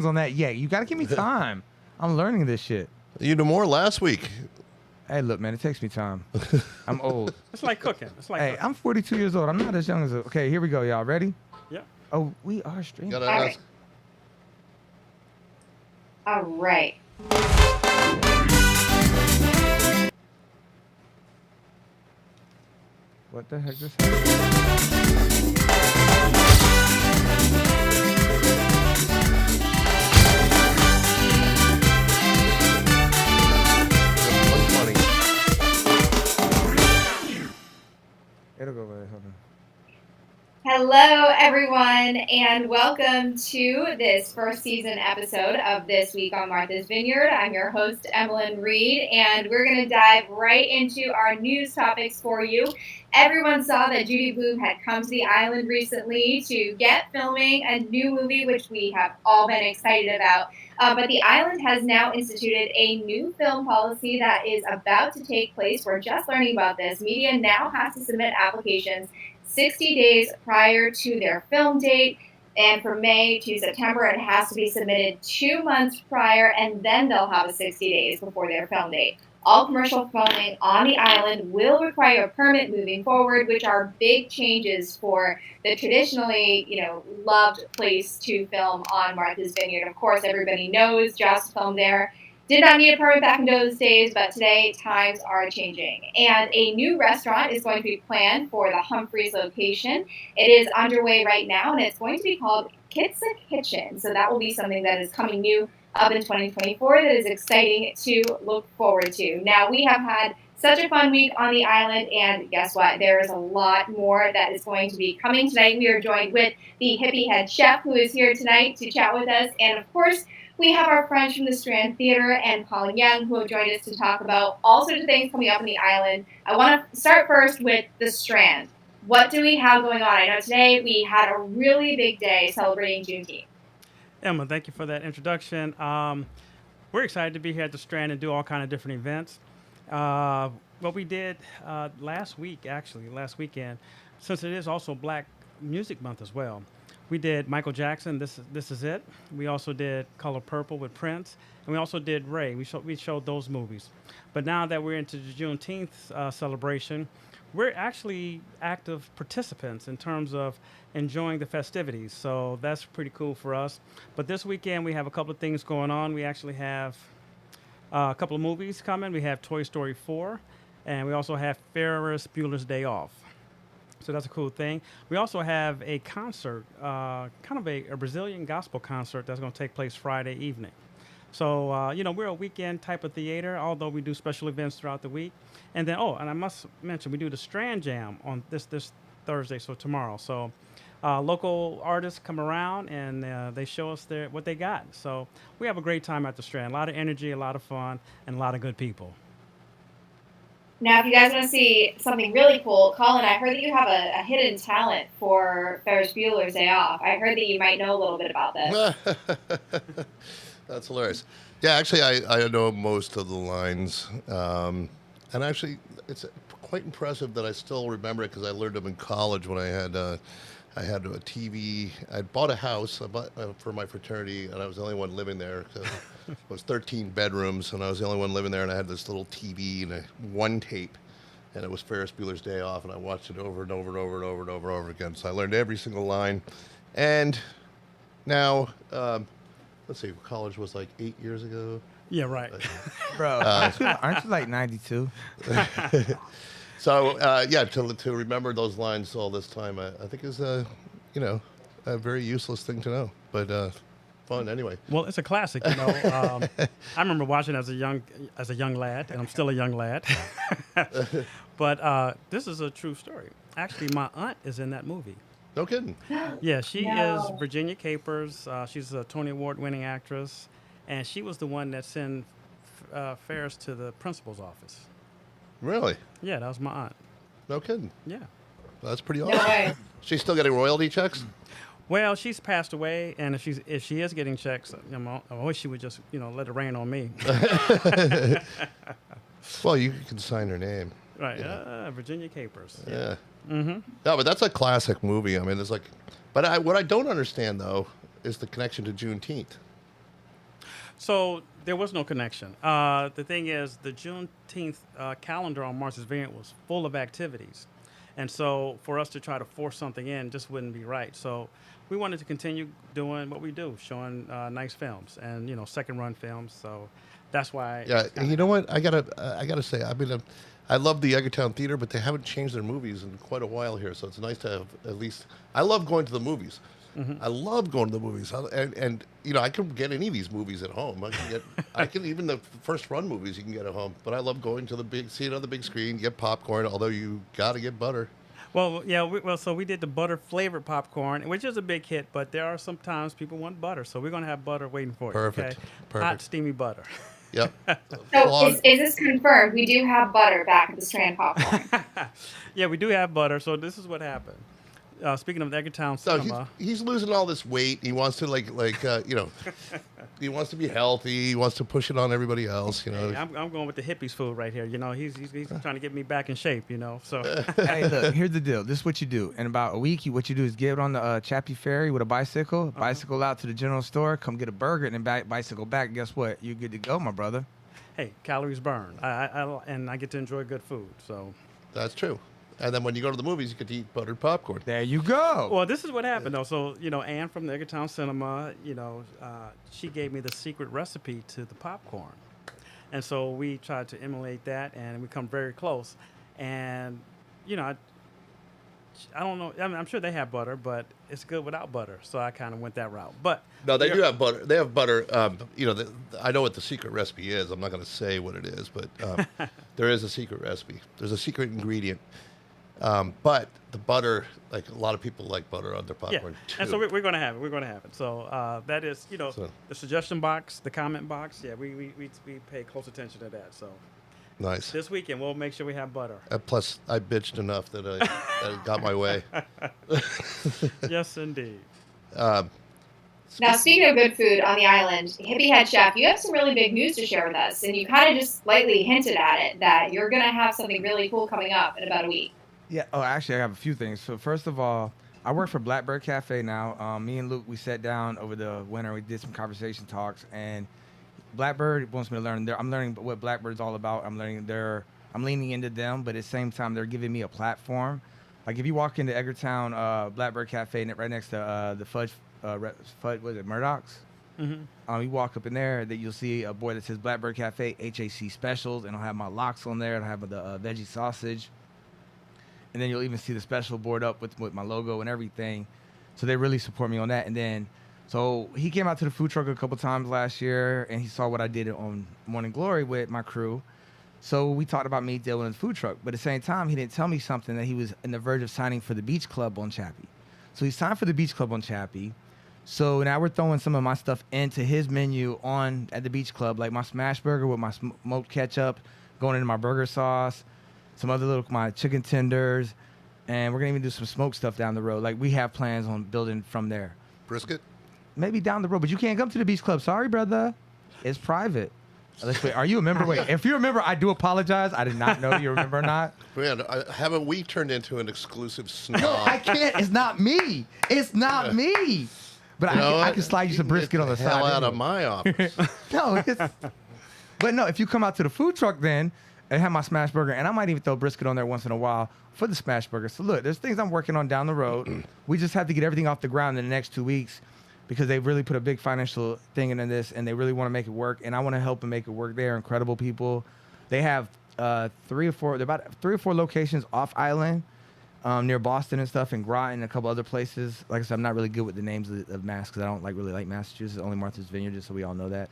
on that yet. You got to give me time. I'm learning this shit. You did more last week. Hey, look, man, it takes me time. I'm old. It's like cooking. Hey, I'm 42 years old. I'm not as young as okay, here we go, y'all. Ready? Yeah. Oh, we are streaming. Gotta All right. ask. All right. What the heck just happened? That's 120. It'll go away. Hold on. Hello, everyone, and welcome to this first season episode of This Week on Martha's Vineyard. I'm your host, Emmeline Reed, and we're going to dive right into our news topics for you. Everyone saw that Judy Blume had come to the island recently to get filming a new movie, which we have all been excited about. But the island has now instituted a new film policy that is about to take place. We're just learning about this. Media now has to submit applications 60 days prior to their film date, and from May to September, it has to be submitted 2 months prior, and then they'll have a 60 days before their film date. All commercial filming on the island will require a permit moving forward, which are big changes for the traditionally, loved place to film on Martha's Vineyard. Of course, everybody knows Joss filmed there. Did not need a permit back in those days, but today times are changing. And a new restaurant is going to be planned for the Humphreys location. It is underway right now, and it's going to be called Kitsa Kitchen. So that will be something that is coming new up in 2024 that is exciting to look forward to. Now, we have had such a fun week on the island, and guess what? There is a lot more that is going to be coming tonight. We are joined with the Hippie Head Chef, who is here tonight to chat with us, and of course, we have our friends from the Strand Theater and Paul Young who have joined us to talk about all sorts of things coming up on the island. I want to start first with the Strand. What do we have going on? I know today we had a really big day celebrating Juneteenth. Emma, thank you for that introduction. We're excited to be here at the Strand and do all kind of different events. What we did last weekend, since it is also Black Music Month as well, we did Michael Jackson, This Is It. We also did Color Purple with Prince. And we also did Ray. We showed those movies. But now that we're into the Juneteenth celebration, we're actually active participants in terms of enjoying the festivities. So that's pretty cool for us. But this weekend, we have a couple of things going on. We actually have a couple of movies coming. We have Toy Story 4, and we also have Ferris Bueller's Day Off. So that's a cool thing. We also have a concert, kind of a Brazilian gospel concert that's going to take place Friday evening. So, we're a weekend type of theater, although we do special events throughout the week. And then, and I must mention, we do the Strand Jam on this Thursday, so tomorrow. So local artists come around and they show us what they got. So we have a great time at the Strand. A lot of energy, a lot of fun, and a lot of good people. Now, if you guys want to see something really cool, Colin, I heard that you have a hidden talent for Ferris Bueller's Day Off. I heard that you might know a little bit about this. That's hilarious. Yeah, actually, I know most of the lines. And actually, it's quite impressive that I still remember it because I learned them in college when I had a TV. I bought a house for my fraternity, and I was the only one living there. It was 13 bedrooms, and I was the only one living there, and I had this little TV and one tape, and it was Ferris Bueller's Day Off, and I watched it over and over and over and over and over and over again. So I learned every single line. And now, let's see, college was like 8 years ago. Yeah, right. Bro, aren't you like 92? So, to remember those lines all this time, I think is a very useless thing to know, but fun anyway. Well, it's a classic, I remember watching as a young lad, and I'm still a young lad. But this is a true story. Actually, my aunt is in that movie. No kidding. Yeah, she is Virginia Capers. She's a Tony Award-winning actress, and she was the one that sent Ferris to the principal's office. Really? Yeah, that was my aunt. No kidding. Yeah. That's pretty No awesome. way. She's still getting royalty checks? Well, she's passed away, and if she is getting checks, I wish she would just let it rain on me. Well, you can sign her name. Right, Virginia Capers. Yeah. Mm-hmm. No, but that's a classic movie. I mean, what I don't understand though is the connection to Juneteenth. So there was no connection. The thing is, the Juneteenth calendar on Martha's Vineyard was full of activities. And so for us to try to force something in just wouldn't be right. So we wanted to continue doing what we do, showing nice films and, second run films. So that's why. Yeah, and you know what? I gotta say, I love the Eggertown Theater, but they haven't changed their movies in quite a while here. So it's nice to have at least. I love going to the movies. I love going to the movies, and I can get any of these movies at home. I can even the first run movies you can get at home. But I love going to see it on the big screen, get popcorn. Although you got to get butter. Well, yeah. So we did the butter flavored popcorn, which is a big hit. But there are sometimes people want butter, so we're gonna have butter waiting for you. Perfect. Okay? Perfect. Hot, steamy butter. Yep. So is this confirmed? We do have butter back at the Strand Popcorn. Yeah, we do have butter. So this is what happened. Speaking of the Eggertown So Cinema, he's losing all this weight. He wants to he wants to be healthy. He wants to push it on everybody else. hey, I'm going with the hippies food right here. He's trying to get me back in shape. So Hey, look, here's the deal. This is what you do. In about a week, what you do is get on the Chappie Ferry with a bicycle, bicycle out to the general store, come get a burger, and then bicycle back. Guess what? You're good to go, my brother. hey, calories burn. And I get to enjoy good food. So That's true. And then when you go to the movies, you get to eat buttered popcorn. There you go. well, this is what happened though. So Ann from the Eggertown Cinema, she gave me the secret recipe to the popcorn, and so we tried to emulate that, and we come very close. And I don't know. I mean, I'm sure they have butter, but it's good without butter. So I kind of went that route. But No, they do have butter. They have butter. I know what the secret recipe is. I'm not going to say what it is, but there is a secret recipe. There's a secret ingredient. But the butter, like a lot of people like butter on their popcorn too. And so we're going to have it. We're going to have it. So that is, the suggestion box, the comment box. Yeah, we pay close attention to that. So Nice. this weekend we'll make sure we have butter. Plus, I bitched enough that I got my way. Yes, indeed. Now, speaking of good food on the island, Hippie Head Chef, you have some really big news to share with us, and you kind of just lightly hinted at it, that you're going to have something really cool coming up in about a week. Yeah. Oh, actually, I have a few things. So first of all, I work for Blackbird Cafe now. Me and Luke, we sat down over the winter. We did some conversation talks, and Blackbird wants me to learn. I'm learning what Blackbird's all about. I'm leaning into them, but at the same time, they're giving me a platform. Like if you walk into Eggertown Blackbird Cafe, right next to the Fudge, was it Murdoch's? Mm-hmm. You walk up in there, that you'll see a board that says Blackbird Cafe HAC specials, and I'll have my lox on there. I'll have the veggie sausage. And then you'll even see the special board up with my logo and everything. So they really support me on that. And then, so he came out to the food truck a couple times last year, and he saw what I did on Morning Glory with my crew. So we talked about me dealing with the food truck. But at the same time, he didn't tell me something, that he was in the verge of signing for the Beach Club on Chappie. So he signed for the Beach Club on Chappie. So now we're throwing some of my stuff into his menu at the Beach Club, like my smash burger with my smoked ketchup going into my burger sauce. Some other my chicken tenders, and we're gonna even do some smoked stuff down the road. Like we have plans on building from there. Brisket? Maybe down the road, but you can't come to the Beach Club. Sorry, brother. It's private. Wait, are you a member? Wait, if you're a member, I do apologize. I did not know you're a member or not. Man, haven't we turned into an exclusive snob? No, I can't. It's not me. It's not me. But I can slide you some brisket on the side. Hell out anyway. of my office. No, but no, if you come out to the food truck then, and have my smash burger, and I might even throw brisket on there once in a while for the smash burger. So look, there's things I'm working on down the road. We just have to get everything off the ground in the next 2 weeks, because they really put a big financial thing into this, and they really want to make it work, and I want to help them make it work. They're incredible people. They have about 3 or 4 locations off island, near Boston and stuff, and Groton and a couple other places. Like I said, I'm not really good with the names of Mass, because I don't really like Massachusetts. Only Martha's Vineyard, just so we all know that.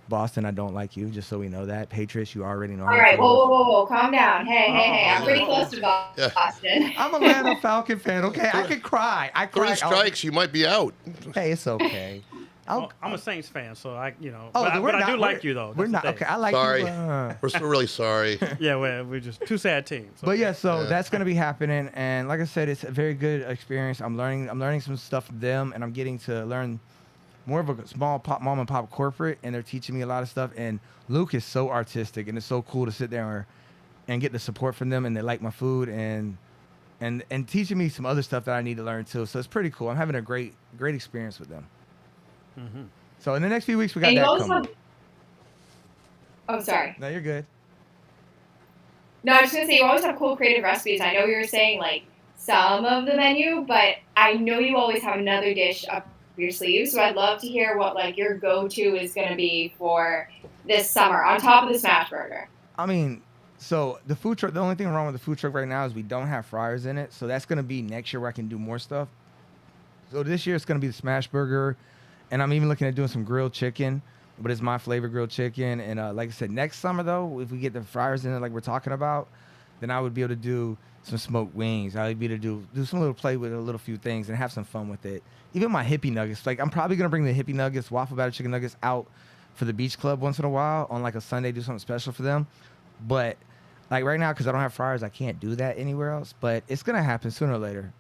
Boston, I don't like you, just so we know that. Patriots, you already know. All right, whoa, calm down. Hey, I'm pretty close to Boston. I'm a Atlanta Falcon fan, okay? I can cry. 3 strikes, you might be out. Hey, it's okay. I'm a Saints fan, so I Oh, but I do like you though. We're not okay. I like Sorry. you. We're still really sorry. Yeah, we're just 2 sad teams. But yeah, so that's gonna be happening, and like I said, it's a very good experience. I'm learning some stuff from them, and I'm getting to learn more of a small mom and pop corporate, and they're teaching me a lot of stuff. And Luke is so artistic, and it's so cool to sit there and get the support from them, and they like my food, and teaching me some other stuff that I need to learn too. So it's pretty cool. I'm having a great experience with them. Mm-hmm. So in the next few weeks, we got that coming. Oh, sorry. No, you're good. No, I was going to say, you always have cool creative recipes. I know you were saying, like, some of the menu, but I know you always have another dish up your sleeve. So I'd love to hear what, like, your go-to is going to be for this summer on top of the smash burger. I mean, so the food truck, the only thing wrong with the food truck right now is we don't have fryers in it. So that's going to be next year where I can do more stuff. So this year it's going to be the smash burger. And I'm even looking at doing some grilled chicken, but it's my flavor grilled chicken. And like I said, next summer, though, if we get the fryers in it like we're talking about, then I would be able to do some smoked wings. I would be able to do some little play with a little few things and have some fun with it. Even my hippie nuggets. Like, I'm probably going to bring the hippie nuggets, waffle batter chicken nuggets out for the beach club once in a while on like a Sunday, do something special for them. But like right now, because I don't have fryers, I can't do that anywhere else. But it's going to happen sooner or later.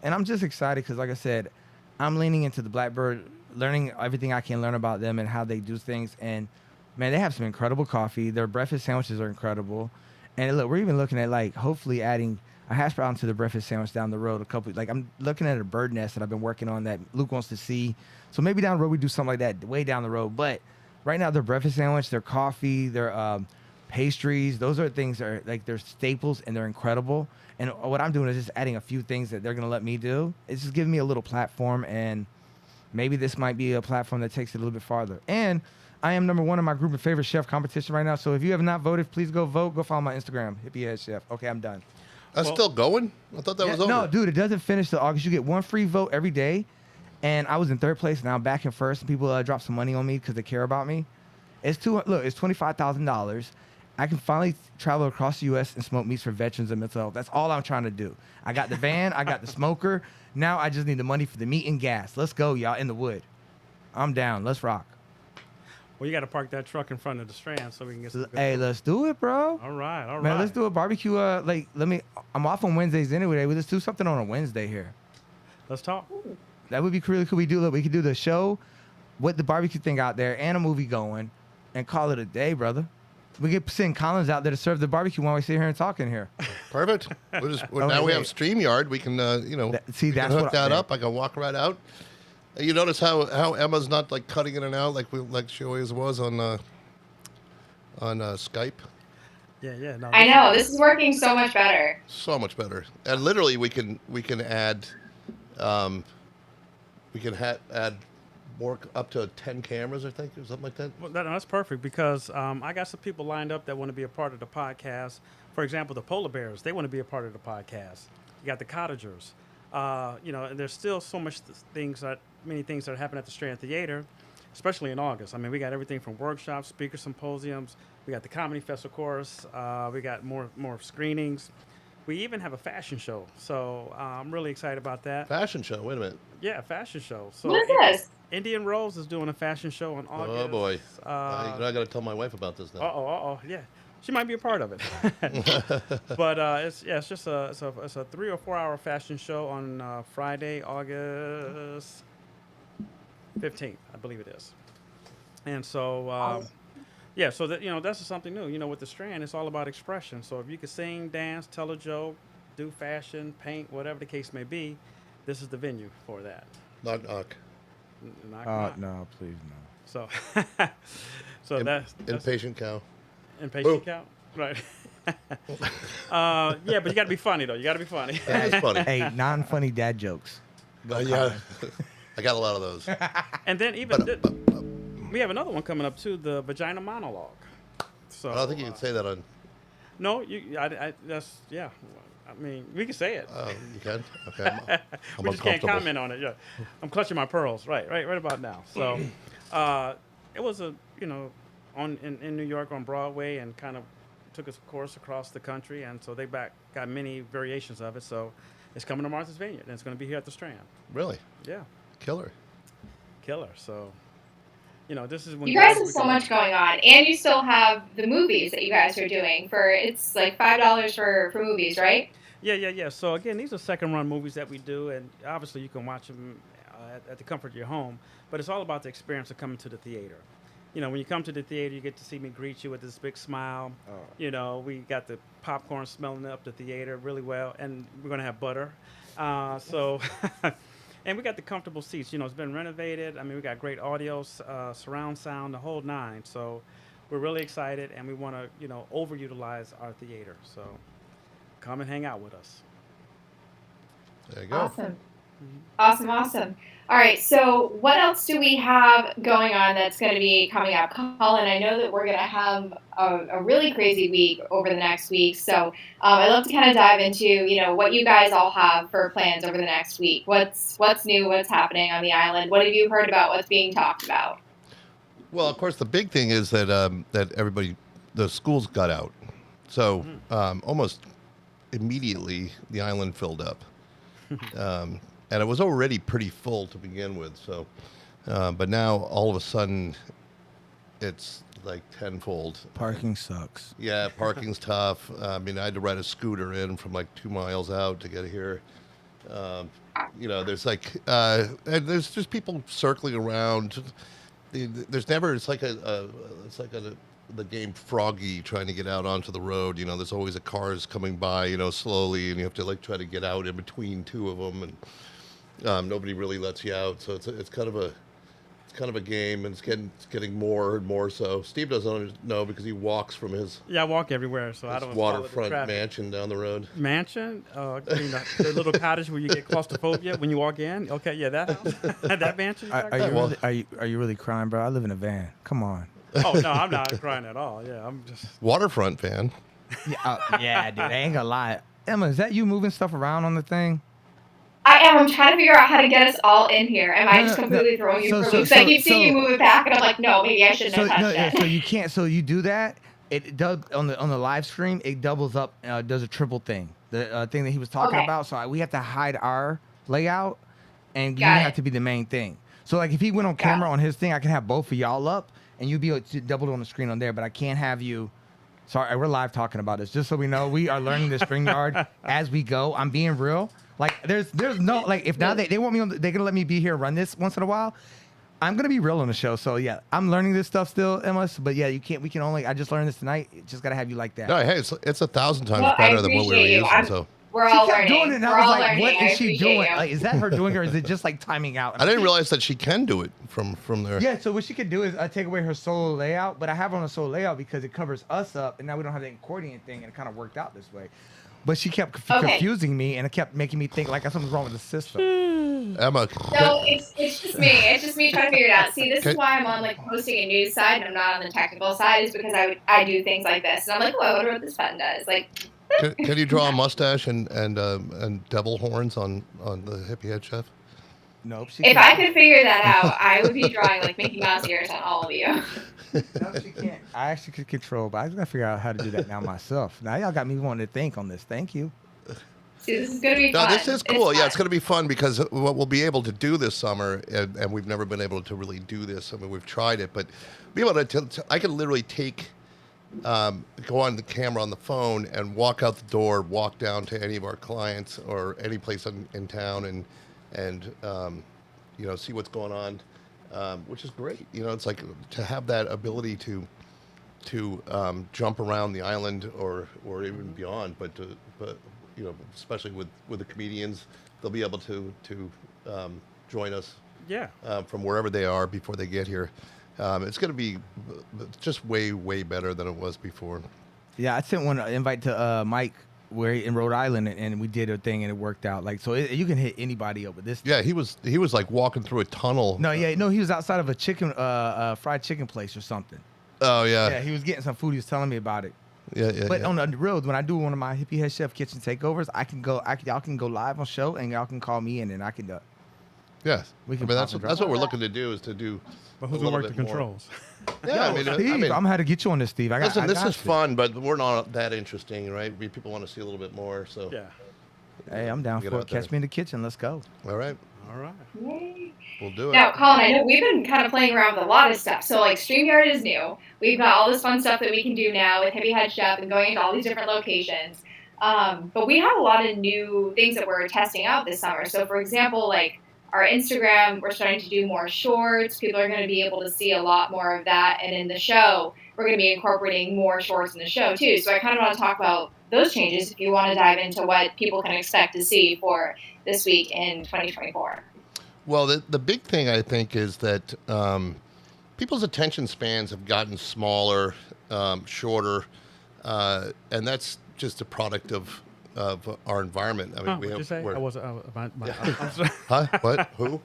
And I'm just excited because, like I said, I'm leaning into the Blackbird, learning everything I can learn about them and how they do things. And, man, they have some incredible coffee. Their breakfast sandwiches are incredible. And, look, we're even looking at, like, hopefully adding a hash brown to the breakfast sandwich down the road. Like, I'm looking at a bird nest that I've been working on that Luke wants to see. So maybe down the road we do something like that way down the road. But right now their breakfast sandwich, their coffee, their pastries, those are things that are, like, they're staples and they're incredible. And what I'm doing is just adding a few things that they're going to let me do. It's just giving me a little platform, and maybe this might be a platform that takes it a little bit farther. And I am #1 in my group of favorite chef competition right now. So if you have not voted, please go vote. Go follow my Instagram, Hippiehead Chef. Okay, I'm done. That's still going? I thought that was over. No, dude, it doesn't finish till August. You get one free vote every day. And I was in 3rd place, and now I'm back in 1st. And people drop some money on me because they care about me. It's $25,000. I can finally travel across the U.S. and smoke meats for veterans and mental health. That's all I'm trying to do. I got the van. I got the smoker. Now I just need the money for the meat and gas. Let's go, y'all, in the wood. I'm down. Let's rock. Well, you got to park that truck in front of the Strand so we can get some good Hey, food. let's do it, bro. All right. Man, let's do a barbecue. I'm off on Wednesdays anyway. Let's do something on a Wednesday here. Let's talk. That would be really cool. We could do the show with the barbecue thing out there and a movie going and call it a day, brother. We could send Collins out there to serve the barbecue while we sit here and talk in here. Perfect. Now we have StreamYard. We can, See, we can that's hook what that up. I can walk right out. You notice how Emma's not like cutting in and out like she always was on Skype. Yeah. No, I know. This is working so much better. So much better. And literally, we can add, add more up to 10 cameras, I think, or something like that. Well, that's perfect because I got some people lined up that want to be a part of the podcast. For example, the polar bears, they want to be a part of the podcast. You got the cottagers. And there's still so many things that happen at the Strand Theater, especially in August. I mean, we got everything from workshops, speaker symposiums. We got the Comedy Fest, of course. We got more screenings. We even have a fashion show. So I'm really excited about that. Fashion show. Wait a minute. Yeah, fashion show. So What is this? Indian Rose is doing a fashion show in August. Oh boy. I got to tell my wife about this now. Yeah. She might be a part of it. But it's just a 3 or 4 hour fashion show on Friday, August 15th, I believe it is. And so so that's just something new. With the Strand, it's all about expression. So if you can sing, dance, tell a joke, do fashion, paint, whatever the case may be, this is the venue for that. Knock knock. Knock. No, please no. So that's Impatient cow. Impatient count? Right. But you got to be funny, though. You got to be funny. That's funny. Hey, non-funny dad jokes. Yeah. I got a lot of those. And then we have another one coming up, too, the vagina monologue. So I don't think you can say that on. No, that's, yeah. I mean, we can say it. Oh, you can? Okay. I'm We just can't uncomfortable. comment on it. Yeah. I'm clutching my pearls. Right about now. So it was in New York on Broadway and kind of took its course across the country. And so they got many variations of it. So it's coming to Martha's Vineyard, and it's going to be here at the Strand. Really? Yeah. Killer. So, this is when You guys have so much going on, and you still have the movies that you guys are doing it's like $5 for movies, right? Yeah. So again, these are second-run movies that we do, and obviously you can watch them at the comfort of your home. But it's all about the experience of coming to the theater. When you come to the theater, you get to see me greet you with this big smile. Oh. We got the popcorn smelling up the theater really well, and we're gonna have butter. And we got the comfortable seats. It's been renovated. I mean, we got great audio, surround sound, the whole nine. So we're really excited, and we want to, overutilize our theater. So come and hang out with us. There you go. Awesome. Awesome. All right, so what else do we have going on that's going to be coming up? Colin, I know that we're going to have a really crazy week over the next week, so I'd love to kind of dive into, what you guys all have for plans over the next week. What's new, what's happening on the island? What have you heard about what's being talked about? Well, of course, the big thing is that the schools got out. So almost immediately, the island filled up. And it was already pretty full to begin with. So, but now all of a sudden, it's like tenfold. Parking sucks. Yeah, parking's tough. I mean, I had to ride a scooter in from like 2 miles out to get here. There's and there's just people circling around. There's never. It's like the game Froggy trying to get out onto the road. There's always cars coming by, slowly, and you have to like try to get out in between two of them, and nobody really lets you out. So it's kind of a game, and it's getting more and more so. Steve doesn't know because he walks from his I walk everywhere, so I don't waterfront follow the mansion down the road. Mansion? The little cottage where you get claustrophobia when you walk in? Okay, yeah, that house. That mansion? Are you really crying, bro? I live in a van. Come on. Oh, no, I'm not crying at all. Yeah, I'm just... Waterfront fan. Yeah, dude, I ain't gonna lie. Emma, is that you moving stuff around on the thing? I am. I'm trying to figure out how to get us all in here. Am I just completely throwing you for loops? I keep seeing you move it back, and I'm like, no, maybe I shouldn't have touched that. So you can't. So you do that. It does on the live stream. It doubles up. Does a triple thing. The thing that he was talking about. So we have to hide our layout, and you have to be the main thing. So like if he went on camera on his thing, I can have both of y'all up, and you'd be able to double it on the screen on there. But I can't have you. Sorry, we're live talking about this. Just so we know, we are learning the StreamYard as we go. I'm being real. Like there's no like if now they want me on, they're gonna let me be here and run this once in a while. I'm gonna be real on the show. So yeah, I'm learning this stuff still, Emma. But yeah, you can't. We can only. I just learned this tonight. Just gotta have you like that. No, hey, it's 1,000 times better than what we were using. So we're all learning. Doing it, and I was like, what is she doing? Like, is that her doing, or is it just like timing out? I didn't realize that she can do it from there. Yeah. So what she could do is take away her solo layout, but I have her on a solo layout because it covers us up, and now we don't have the accordion thing, and it kind of worked out this way. But she kept confusing me, and it kept making me think like something's wrong with the system. Emma. No, it's just me. It's just me trying to figure it out. See, this is why I'm on like hosting a news side and I'm not on the technical side, is because I do things like this, and I'm like, oh, I wonder what this button does. Like, can you draw a mustache and devil horns on the hippie head chef? Nope. If I could figure that out, I would be drawing like Mickey Mouse ears on all of you. No, she can't. I actually could control, but I just gotta figure out how to do that now myself. Now y'all got me wanting to think on this. Thank you. See, this is gonna be fun. No, this is cool. It's gonna be fun because what we'll be able to do this summer, and we've never been able to really do this. I mean, we've tried it, but be able to I could literally go on the camera on the phone and walk out the door, walk down to any of our clients or any place in town, and see what's going on, which is great. It's like to have that ability to jump around the island or even beyond, but especially with the comedians, they'll be able to join us from wherever they are before they get here. It's going to be just way better than it was before. Yeah, I sent one invite to Mike where in Rhode Island, and we did a thing and it worked out. Like you can hit anybody up with this. Yeah, he was like walking through a tunnel. No, he was outside of a fried chicken place or something. Oh yeah. Yeah, he was getting some food. He was telling me about it. Yeah. But on the road, when I do one of my hippie head chef kitchen takeovers, y'all can go live on show and y'all can call me in and I can. Yes, that's what we're that. looking to do is to do. But who's gonna work the controls? Yeah, Steve, I'm gonna have to get you on this, Steve. Listen, this is fun, but we're not that interesting, right? People want to see a little bit more, so. Yeah. Hey, I'm down for it. Catch me in the kitchen. Let's go. All right. Yay. We'll do it. Now, Colin, I know we've been kind of playing around with a lot of stuff. So, like, StreamYard is new. We've got all this fun stuff that we can do now with Hippie Head Chef and going into all these different locations. But we have a lot of new things that we're testing out this summer. So, for example, like, our Instagram, we're starting to do more shorts. People are going to be able to see a lot more of that. And in the show, we're going to be incorporating more shorts in the show, too. So I kind of want to talk about those changes if you want to dive into what people can expect to see for this week in 2024. Well, the big thing, I think, is that people's attention spans have gotten smaller, shorter, and that's just a product of our environment. I mean, What'd you say? I wasn't. I'm sorry. Huh? What? Who?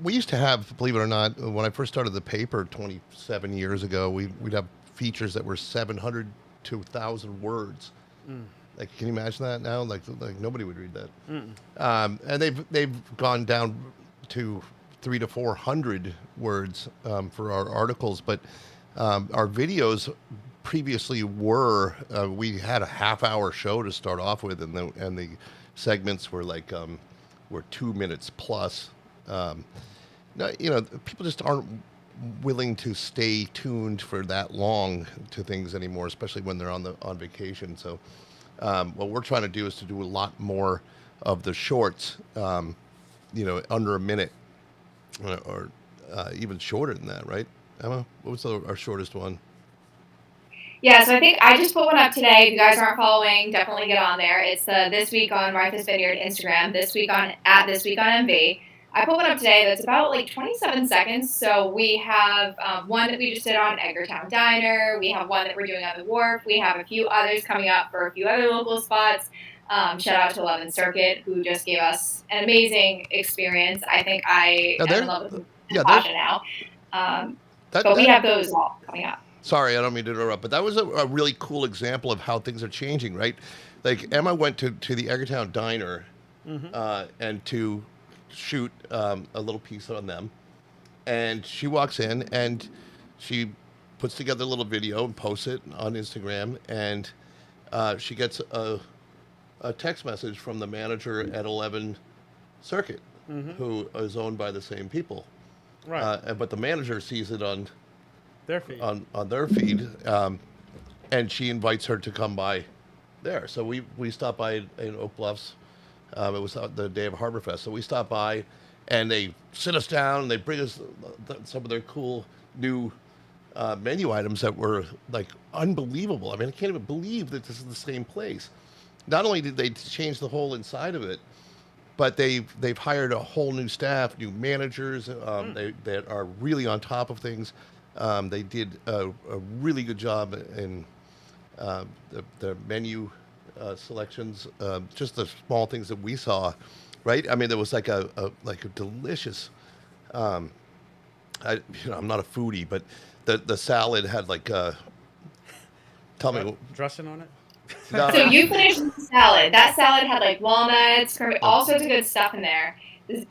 We used to have, believe it or not, when I first started the paper 27 years ago, we'd have features that were 700 to 1,000 words. Like, can you imagine that now? Like nobody would read that. And they've gone down to 300 to 400 words for our articles, but our videos previously were we had a half-hour show to start off with, and the segments were like were 2 minutes plus. People just aren't willing to stay tuned for that long to things anymore, especially when they're on vacation. So what we're trying to do is to do a lot more of the shorts, under a minute, or even shorter than that, right, Emma? What was our shortest one? Yeah, so I think I just put one up today. If you guys aren't following, definitely get on there. It's the This Week on Martha's Vineyard Instagram, This Week on MV. I put one up today that's about like 27 seconds. So we have one that we just did on Edgartown Diner. We have one that we're doing on the Wharf. We have a few others coming up for a few other local spots. Shout out to 11th Circuit, who just gave us an amazing experience. I think I am in love with Natasha now. But we have those all coming up. Sorry, I don't mean to interrupt, but that was a really cool example of how things are changing, right? Like, Emma went to the Edgartown Diner and to shoot a little piece on them. And she walks in and she puts together a little video and posts it on Instagram. And she gets a text message from the manager at 11 Circuit, who is owned by the same people. Right. But the manager sees it on their feed. On their feed, and she invites her to come by there. So we stopped by in Oak Bluffs. It was the day of Harborfest. So we stopped by, and they sit us down, and they bring us some of their cool new menu items that were like unbelievable. I mean, I can't even believe that this is the same place. Not only did they change the whole inside of it, but they've hired a whole new staff, new managers. They are really on top of things. They did a really good job in the menu selections, just the small things that we saw, right? I mean, there was like a delicious. I'm not a foodie, but the salad had like. Tell me, dressing on it. No. So you finished the salad. That salad had like walnuts, all sorts of good stuff in there.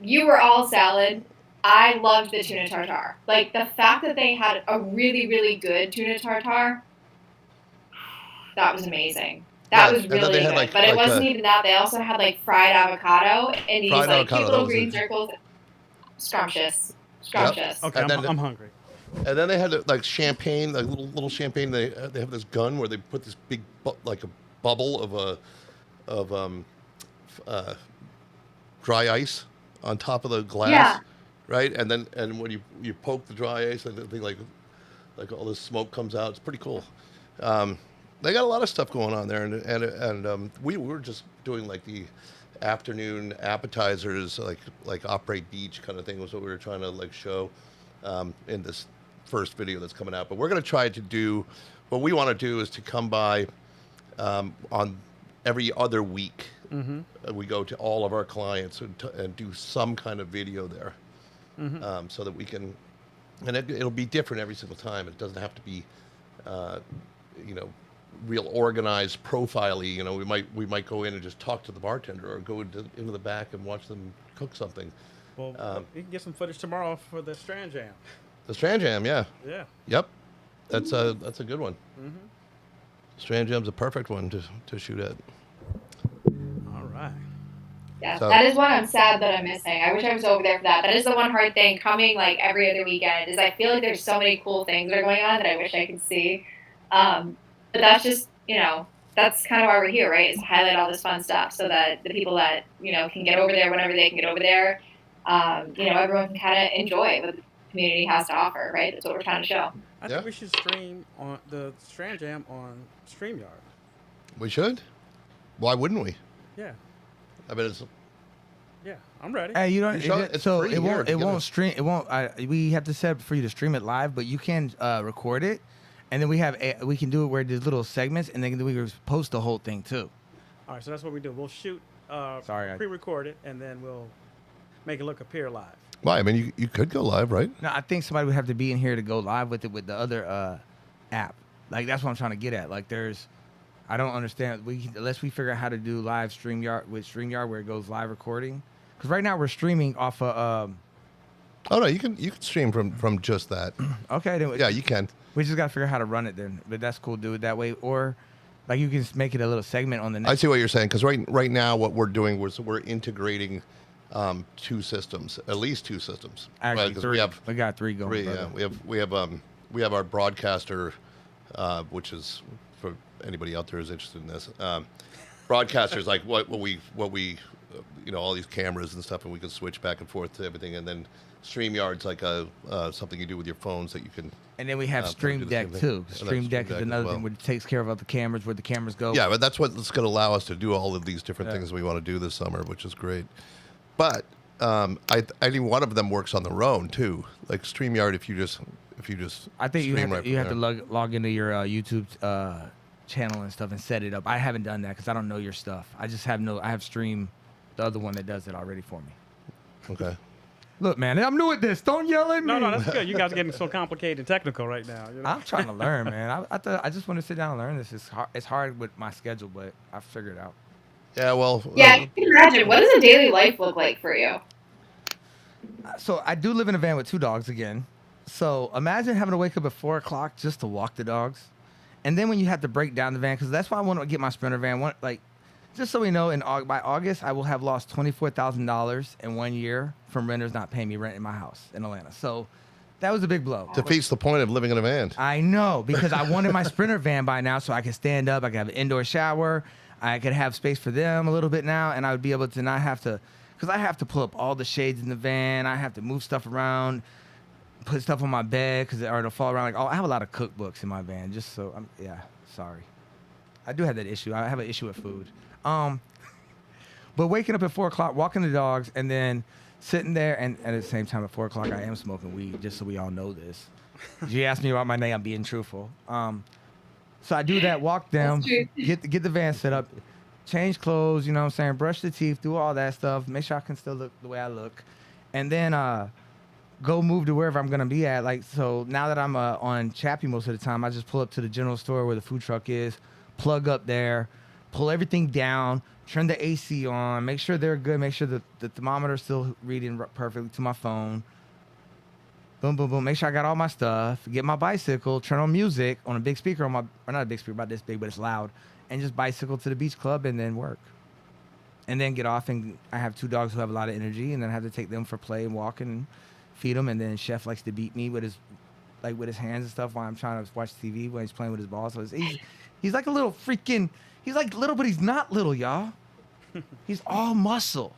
You were all salad. I loved the tuna tartare. Like, the fact that they had a really, really good tuna tartare, that was amazing. That was really good. But it wasn't even that. They also had, like, fried avocado and these, like, cute little green circles. Scrumptious. Scrumptious. Yep. Okay, I'm hungry. And then they had, like, champagne, like little champagne. They have this gun where they put this big, like, a bubble of dry ice on top of the glass. Yeah. Right, and when you poke the dry ice, I think like all this smoke comes out. It's pretty cool. They got a lot of stuff going on there, and we were just doing like the afternoon appetizers, like Opry Beach kind of thing was what we were trying to like show in this first video that's coming out. But we're going to try to do what we want to do is to come by on every other week. We go to all of our clients and do some kind of video there. So that we can, and it'll be different every single time. It doesn't have to be, real organized profile-y. We might go in and just talk to the bartender, or go into the back and watch them cook something. Well, you can get some footage tomorrow for the Strand Jam. The Strand Jam, yeah. Yeah. Yep. That's a good one. Strand Jam's a perfect one to shoot at. All right. Yeah, so that is one I'm sad that I'm missing. I wish I was over there for that. That is the one hard thing coming like every other weekend is I feel like there's so many cool things that are going on that I wish I could see. But that's just, that's kind of why we're here, right? Is to highlight all this fun stuff so that the people that, can get over there whenever they can get over there, everyone can kind of enjoy what the community has to offer, right? That's what we're trying to show. I think we should stream on the Strand Jam on StreamYard. We should? Why wouldn't we? Yeah. I mean, Yeah, I'm ready. Hey, you don't. You sure? It's So free it won't. here. It You won't gotta- stream. It won't. We have to set up for you to stream it live, but you can record it, and then we can do it where there's little segments, and then we can post the whole thing too. All right, so that's what we do. We'll shoot, Sorry, pre-record it, and then we'll make it appear live. Well, I mean, you could go live, right? No, I think somebody would have to be in here to go live with it with the other app. Like that's what I'm trying to get at. Like I don't understand. Unless we figure out how to do live StreamYard with StreamYard where it goes live recording. Because right now we're streaming off of. Oh no, you can stream from just that. Okay, then Yeah, you can. we just gotta figure out how to run it then. But that's cool. Do it that way, or like you can just make it a little segment on the I next. see what you're saying because right now what we're doing was we're integrating two systems, at least two systems. Actually, Right, 'cause three. We got three going. three. brother. Yeah, we have our broadcaster, which is for anybody out there who's interested in this. Broadcasters like what we all these cameras and stuff, and we can switch back and forth to everything, and then StreamYard's like something you do with your phones that you can. And then we have do Stream the Deck same thing. too. And that's Stream Deck Stream is Deck as another well. thing where it takes care of all the cameras, where the cameras go. Yeah, but that's what's going to allow us to do all of these different Yeah. things we want to do this summer, which is great. But I think one of them works on their own too. Like StreamYard, if you just I think you stream have right to, you from have to there. log into your YouTube channel and stuff and set it up. I haven't done that because I don't know your stuff. I have Stream, the other one that does it already for me. Okay. Look, man, I'm new at this. Don't yell at me. No, that's good. You guys are getting so complicated and technical right now. You know? I'm trying to learn, man. I just want to sit down and learn this. It's hard with my schedule, but I figured it out. Yeah. Well. Yeah, I can imagine. What does a daily life look like for you? So I do live in a van with two dogs again. So imagine having to wake up at 4 o'clock just to walk the dogs. And then when you have to break down the van, because that's why I want to get my Sprinter van. Just so we know, by August, I will have lost $24,000 in 1 year from renters not paying me rent in my house in Atlanta. So that was a big blow. defeats the point of living in a van. I know, because I wanted my Sprinter van by now so I could stand up. I could have an indoor shower. I could have space for them a little bit now, and I would be able to not have to, because I have to pull up all the shades in the van. I have to move stuff around, put stuff on my bed, or it'll fall around. I have a lot of cookbooks in my van, just so, sorry. I do have that issue. I have an issue with food. But waking up at 4 o'clock, walking the dogs, and then sitting there, and at the same time at 4 o'clock, I am smoking weed, just so we all know this. You asked me about my name, I'm being truthful. So I do that, walk them, That's true. get the van set up, change clothes, you know what I'm saying, brush the teeth, do all that stuff, make sure I can still look the way I look, and then go move to wherever I'm gonna be at. So now that I'm on Chappie most of the time, I just pull up to the general store where the food truck is, plug up there, pull everything down, turn the AC on, make sure they're good, make sure that the thermometer's still reading perfectly to my phone. Boom, boom, boom. Make sure I got all my stuff. Get my bicycle, turn on music on a big speaker or not a big speaker, about this big, but it's loud, and just bicycle to the beach club and then work. And then get off, and I have two dogs who have a lot of energy, and then I have to take them for play and walk and feed them. And then Chef likes to beat me with his hands and stuff while I'm trying to watch TV when he's playing with his ball. So he's like a little freaking. He's like little, but he's not little, y'all. He's all muscle.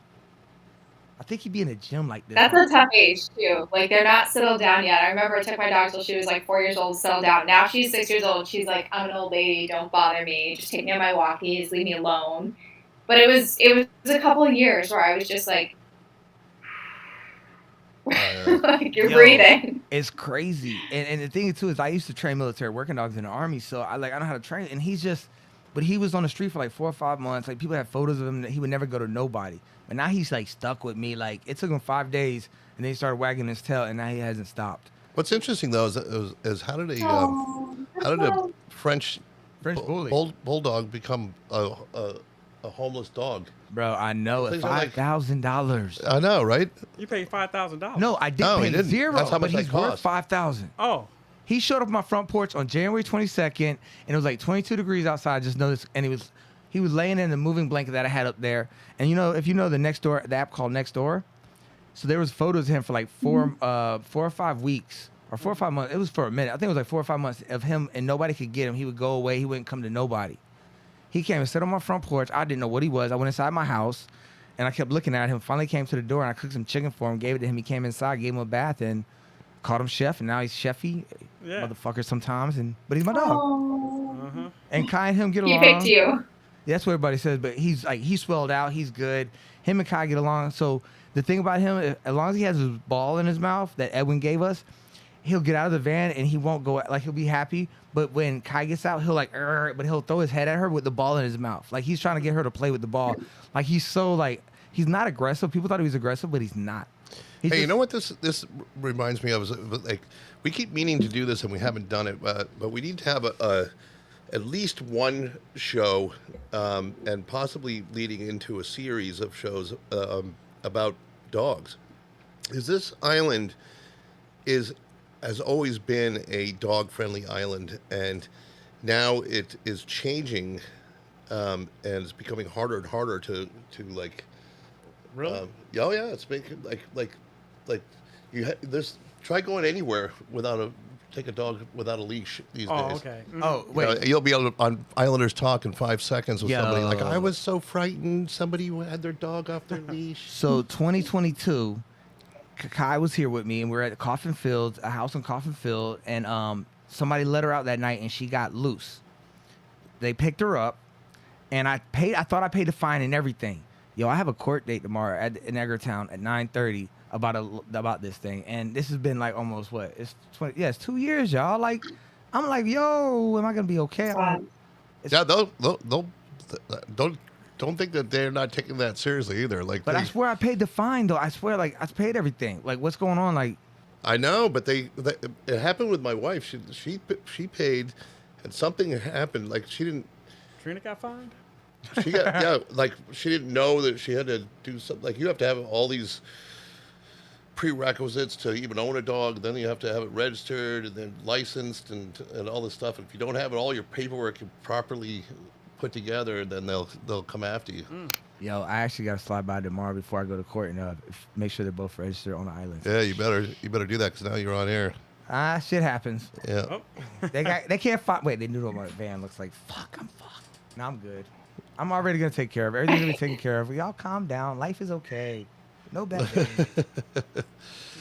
I think he'd be in a gym like this. That's a tough age too. Like they're not settled down yet. I remember I took my dog till she was like 4 years old to settle down. Now she's 6 years old. She's like, I'm an old lady. Don't bother me. Just take me on my walkies. Leave me alone. But it was a couple of years where I was just like, like you're Yo. breathing. It's crazy. And the thing too is I used to train military working dogs in the army, so I know how to train. And but he was on the street for like 4 or 5 months. Like people have photos of him that he would never go to nobody. But now he's like stuck with me. Like it took him 5 days, and then he started wagging his tail, and now he hasn't stopped. What's interesting though is how did a French bully. bulldog become a homeless dog? Bro, I know it. Things are like- $5,000. I know, right? You paid $5,000. No, I didn't No, he pay didn't. zero. That's how much but that he's worth cost. $5,000. Oh, He showed up on my front porch on January 22nd, and it was like 22 degrees outside. I just noticed, and he was laying in the moving blanket that I had up there. And if you know the app called Nextdoor, so there was photos of him for like 4 or 5 weeks or 4 or 5 months. It was for a minute. I think it was like 4 or 5 months of him, and nobody could get him. He would go away. He wouldn't come to nobody. He came and sat on my front porch. I didn't know what he was. I went inside my house, and I kept looking at him. Finally came to the door, and I cooked some chicken for him, gave it to him. He came inside, gave him a bath, and called him Chef, and now he's Chefy, Yeah. motherfucker sometimes. But he's my dog. Oh. uh-huh. And Kai and him get He along. picked you. That's what everybody says. But he's swelled out. He's good. Him and Kai get along. So the thing about him, as long as he has his ball in his mouth that Edwin gave us, he'll get out of the van and he won't go, like, he'll be happy. But when Kai gets out, he'll but he'll throw his head at her with the ball in his mouth. Like, he's trying to get her to play with the ball. Like, he's so, like, he's not aggressive. People thought he was aggressive, but he's not. Hey, you know what this reminds me of? Is like, we keep meaning to do this and we haven't done it, but we need to have at least one show, and possibly leading into a series of shows about dogs. Is this island has always been a dog-friendly island, and now it is changing, and it's becoming harder and harder to like. Really? Oh yeah, it's making like this. Try going anywhere take a dog without a leash these days. Okay. Oh, wait. You'll be able to, on Islanders Talk in 5 seconds with somebody like, Yo. I was so frightened. Somebody had their dog off their leash. So 2022, Kai was here with me, and we were at Coffin Fields, a house in Coffin Field, and somebody let her out that night, and she got loose. They picked her up, and I thought I paid the fine and everything. Yo, I have a court date tomorrow in Edgartown at 9:30 about this thing, and this has been like almost what? It's 20. Yeah, it's 2 years, y'all. Like, I'm like, yo, am I gonna be okay? Yeah, they'll don't think that they're not taking that seriously either. Like, But I swear I paid the fine though. I swear, like, I paid everything. Like, what's going on? Like, I know, but it happened with my wife. She paid, and something happened. Like, she didn't. Trina got fined? She got like she didn't know that she had to do something. Like, you have to have all these prerequisites to even own a dog. Then you have to have it registered and then licensed and all this stuff. If you don't have all your paperwork properly put together, then they'll come after you. yo, I actually got to slide by tomorrow before I go to court and make sure they're both registered on the island. Yeah, you better do that because now you're on air. Shit happens. Yeah. Oh. They can't find. Wait, they knew what my van looks like. Fuck, I'm fucked. No, I'm good. I'm already gonna take care of it. Everything's gonna be taken care of. Y'all calm down. Life is okay. No bad things.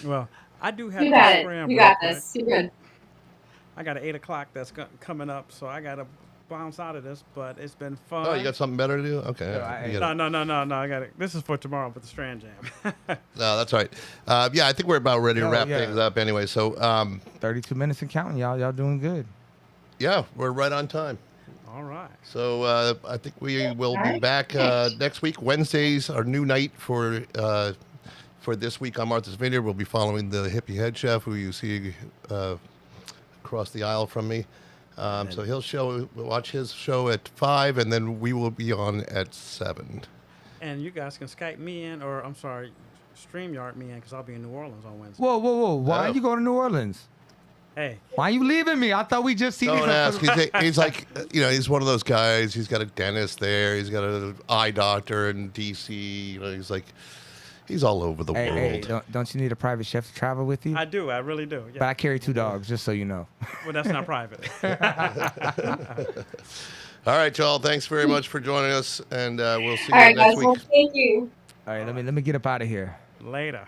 Well, I do have You to got it. scram You real got quick. this. You're good. I got an 8 o'clock that's coming up, so I got to bounce out of this, but it's been fun. Oh, you got something better to do? Okay. No, you get it. No, I got it. This is for tomorrow with the Strand Jam. No, that's right. Yeah, I think we're about ready to wrap things up anyway. So, 32 minutes and counting, y'all. Y'all doing good. yeah, we're right on time. All right. So I think we will be back next week. Wednesdays, our new night for this week on Martha's Vineyard. We'll be following the hippie head chef who you see across the aisle from me. So we'll watch his show at 5, and then we will be on at 7. And you guys can Skype me in, or I'm sorry, StreamYard me in, because I'll be in New Orleans on Wednesday. Whoa. Why are you going to New Orleans? Hey. Why are you leaving me? I thought we just seen Don't each ask. other. He's like, he's one of those guys. He's got a dentist there. He's got an eye doctor in D.C. He's all over the world. Hey, don't you need a private chef to travel with you? I do. I really do. Yeah. But I carry 2 dogs, just so you know. Well, that's not private. All right, y'all. Thanks very much for joining us, and we'll see All right, you next guys. Well, week. thank you. All right, let me get up out of here. Later.